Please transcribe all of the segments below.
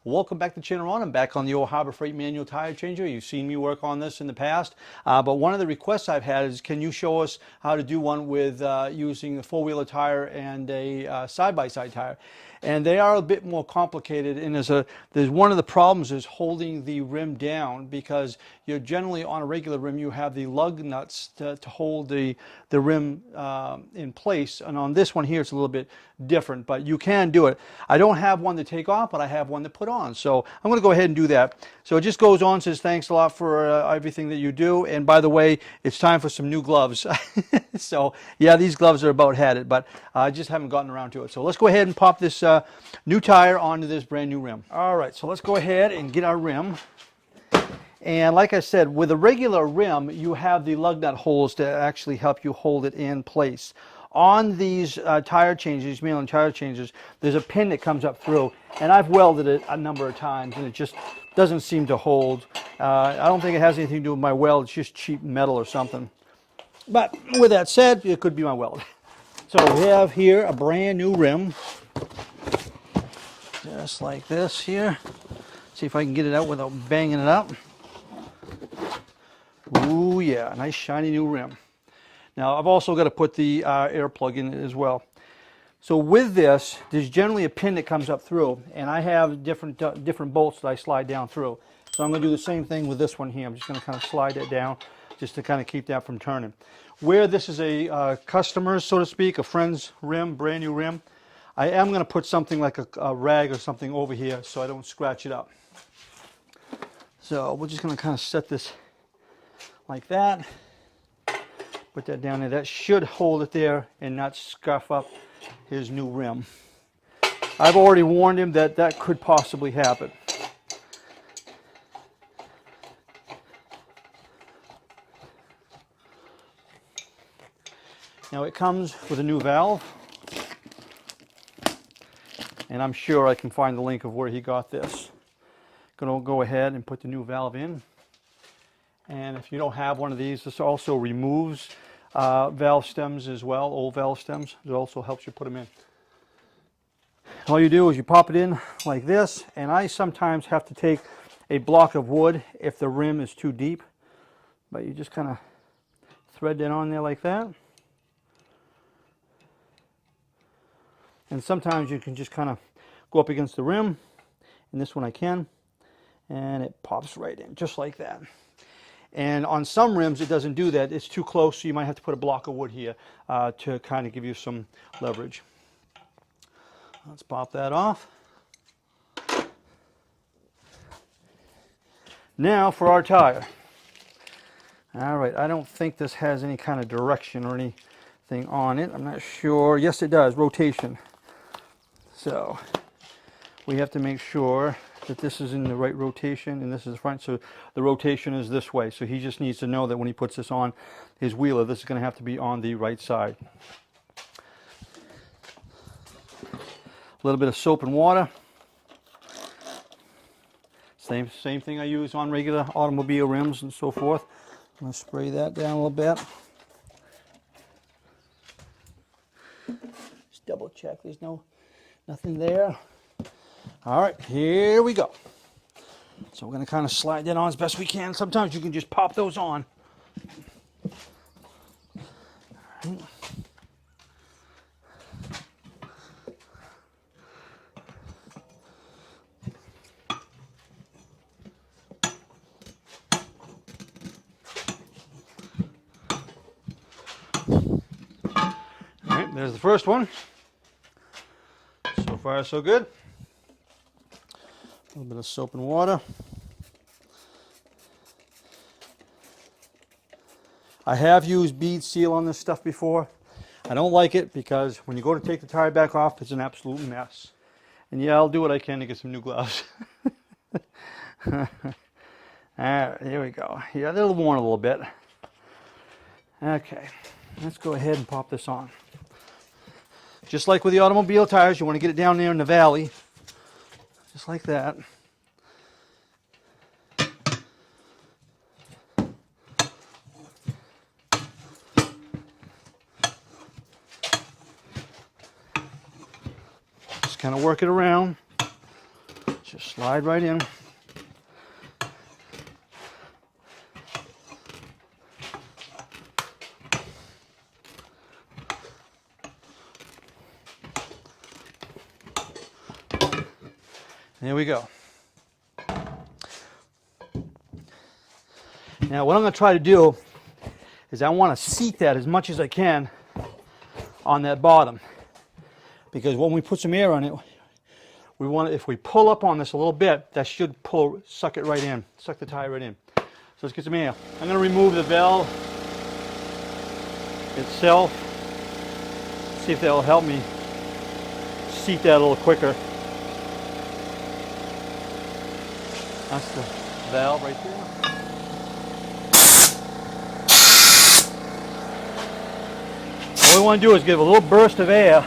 Welcome back to Channel Run. I'm back on the old Harbor Freight manual tire changer. You've seen me work on this in the past, but one of the requests I've had is, can you show us how to do one with using a four-wheeler tire and a side-by-side tire? And they are a bit more complicated, and there's one of the problems is holding the rim down, because you're generally on a regular rim you have the lug nuts to hold the rim in place, and on this one here it's a little bit different, but you can do it. I don't have one to take off, but I have one to put on, so I'm going to go ahead and do that. So it just goes on, says thanks a lot for everything that you do, and by the way, it's time for some new gloves. So yeah, these gloves are about had it, but I just haven't gotten around to it. So let's go ahead and pop this new tire onto this brand new rim. All right, so let's go ahead and get our rim. And like I said, with a regular rim, you have the lug nut holes to actually help you hold it in place. On these tire changes, Michelin tire changes, there's a pin that comes up through, and I've welded it a number of times, and it just doesn't seem to hold. I don't think it has anything to do with my weld. It's just cheap metal or something. But with that said, it could be my weld. So we have here a brand new rim, just like this here. See if I can get it out without banging it up. Ooh yeah, nice shiny new rim. Now I've also got to put the air plug in it as well. So with this, there's generally a pin that comes up through, and I have different bolts that I slide down through. So I'm going to do the same thing with this one here. I'm just going to kind of slide it down just to kind of keep that from turning. Where this is a customer's, so to speak, a friend's rim, brand new rim, I am going to put something like a rag or something over here so I don't scratch it up. So we're just going to kind of set this like that. Put that down there. That should hold it there and not scuff up his new rim. I've already warned him that that could possibly happen. Now it comes with a new valve, and I'm sure I can find the link of where he got this. Gonna go ahead and put the new valve in. And if you don't have one of these, this also removes valve stems as well, old valve stems. It also helps you put them in. All you do is you pop it in like this, and I sometimes have to take a block of wood if the rim is too deep, but you just kind of thread that on there like that. And sometimes you can just kind of go up against the rim, and this one I can, and it pops right in, just like that. And on some rims it doesn't do that, it's too close, so you might have to put a block of wood here to kind of give you some leverage. Let's pop that off. Now for our tire. All right, I don't think this has any kind of direction or anything on it. I'm not sure. Yes, it does, rotation. So we have to make sure that this is in the right rotation, and this is the front, so the rotation is this way. So he just needs to know that when he puts this on his wheeler, this is going to have to be on the right side. A little bit of soap and water. Same thing I use on regular automobile rims and so forth. I'm going to spray that down a little bit. Just double check there's nothing there. All right, here we go. So we're going to kind of slide that on as best we can. Sometimes you can just pop those on. All right. All right, there's the first one. So far, so good. A little bit of soap and water. I have used bead seal on this stuff before. I don't like it because when you go to take the tire back off, it's an absolute mess. And yeah, I'll do what I can to get some new gloves. All right, here we go. Yeah, they're worn a little bit. Okay, let's go ahead and pop this on. Just like with the automobile tires, you want to get it down there in the valley. Just like that. Just kind of work it around. Just slide right in. There we go. Now what I'm going to try to do is I want to seat that as much as I can on that bottom, because when we put some air on it, we want if we pull up on this a little bit, that should suck it right in, suck the tire right in. So let's get some air. I'm going to remove the valve itself, see if that will help me seat that a little quicker. That's the valve right there. All we want to do is give a little burst of air.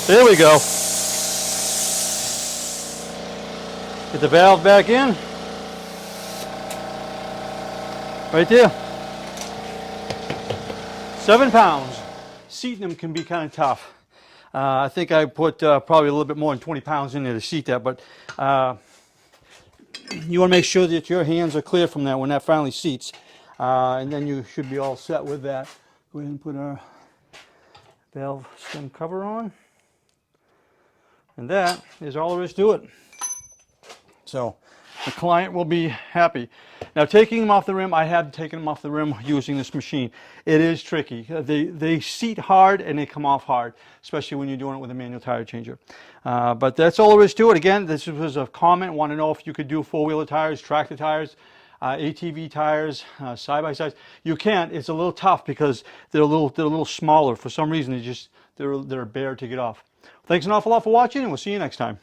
There we go. Get the valve back in. Right there. 7 pounds. Seating them can be kind of tough. I think I put probably a little bit more than 20 pounds in there to seat that, but you want to make sure that your hands are clear from that when that finally seats. And then you should be all set with that. Go ahead and put our valve stem cover on. And that is all there is to it. So the client will be happy. Now, taking them off the rim, I have taken them off the rim using this machine. It is tricky. They seat hard and they come off hard, especially when you're doing it with a manual tire changer. But that's all there is to it. Again, this was a comment. Want to know if you could do four-wheeler tires, tractor tires, ATV tires, side-by-sides. You can. It's a little tough because they're a little smaller. For some reason, they're bare to get off. Thanks an awful lot for watching, and we'll see you next time.